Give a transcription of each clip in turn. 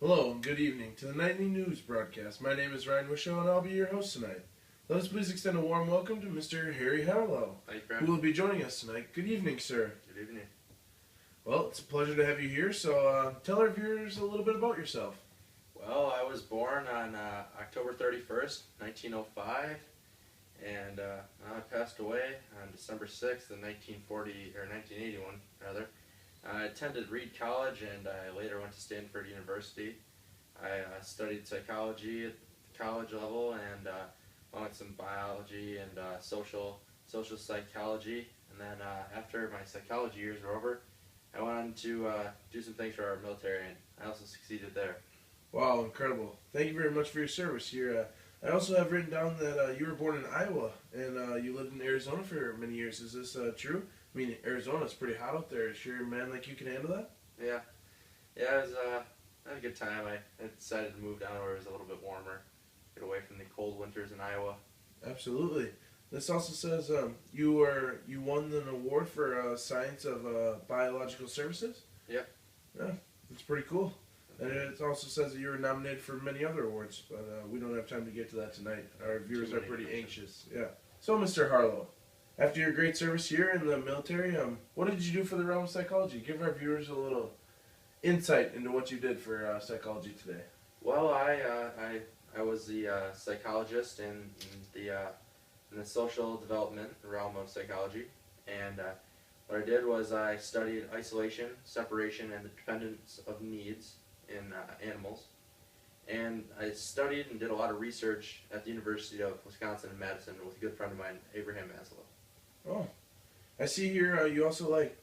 Hello and good evening to the Nightly News broadcast. My name is Ryan Wishow and I'll be your host tonight. Let us please extend a warm welcome to Mr. Harry Harlow, who will be joining us tonight. Good evening, sir. Good evening. Well, it's a pleasure to have you here, so tell our viewers a little bit about yourself. Well, I was born on October 31st, 1905, and I passed away on December 6th in 1981, rather. I attended Reed College, and I later went to Stanford University. I studied psychology at the college level, and along with some biology and social psychology. And then after my psychology years were over, I went on to do some things for our military, and I also succeeded there. Wow, incredible. Thank you very much for your service here. I also have written down that you were born in Iowa, and you lived in Arizona for many years. Is this true? I mean, Arizona's pretty hot out there. Sure, a man like you can handle that? Yeah. Yeah, I had a good time. I decided to move down where it was a little bit warmer, get away from the cold winters in Iowa. Absolutely. This also says you won an award for Science of Biological Services? Yep. Yeah, that's pretty cool. And it also says that you were nominated for many other awards, but we don't have time to get to that tonight. Our viewers are pretty anxious. Yeah. So, Mr. Harlow, after your great service here in the military, what did you do for the realm of psychology? Give our viewers a little insight into what you did for psychology today. Well, I was the psychologist in the social development realm of psychology, and what I did was I studied isolation, separation, and the dependence of needs in animals, and I studied and did a lot of research at the University of Wisconsin in Madison with a good friend of mine, Abraham Maslow. Oh, I see here you also like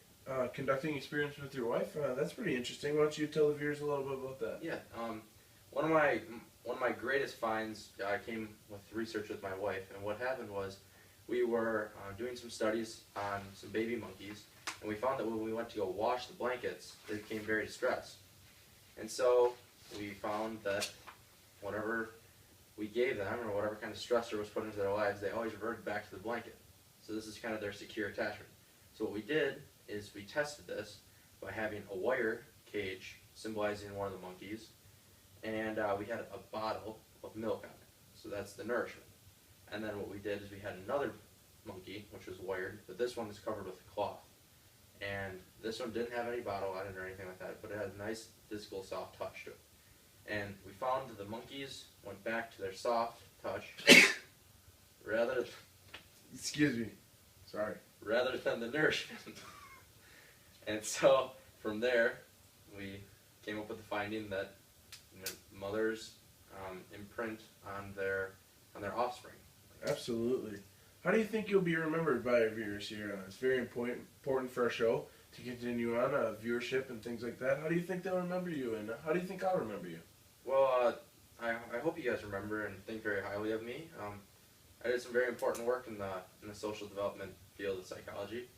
conducting experiments with your wife. That's pretty interesting. Why don't you tell the viewers a little bit about that? Yeah, one of my greatest finds came with research with my wife, and what happened was we were doing some studies on some baby monkeys, and we found that when we went to go wash the blankets, they became very distressed. And so we found that whatever we gave them, or whatever kind of stressor was put into their lives, they always reverted back to the blanket. So this is kind of their secure attachment. So what we did is we tested this by having a wire cage symbolizing one of the monkeys, and we had a bottle of milk on it. So that's the nourishment. And then what we did is we had another monkey, which was wired, but this one is covered with cloth. And this one didn't have any bottle on it or anything like that, but it had a nice physical soft touch to it. And we found that the monkeys went back to their soft touch rather Excuse me. Sorry. rather than the nourishment. And so from there, we came up with the finding that mothers imprint on their offspring. Absolutely. How do you think you'll be remembered by our viewers here? It's very important for our show to continue on viewership and things like that. How do you think they'll remember you, and how do you think I'll remember you? Well, I hope you guys remember and think very highly of me. I did some very important work in the social development field of psychology,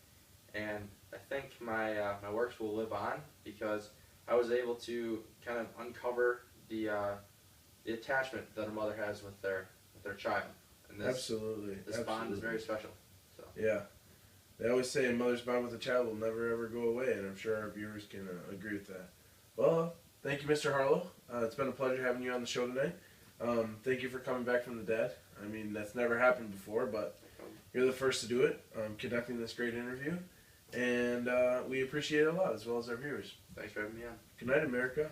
and I think my works will live on because I was able to kind of uncover the attachment that a mother has with their child. And Absolutely. This bond is very special. So. Yeah. They always say a mother's bond with a child will never ever go away, and I'm sure our viewers can agree with that. Well, thank you, Mr. Harlow. It's been a pleasure having you on the show tonight. Thank you for coming back from the dead. I mean, that's never happened before, but you're the first to do it, conducting this great interview, and we appreciate it a lot, as well as our viewers. Thanks for having me on. Good night, America.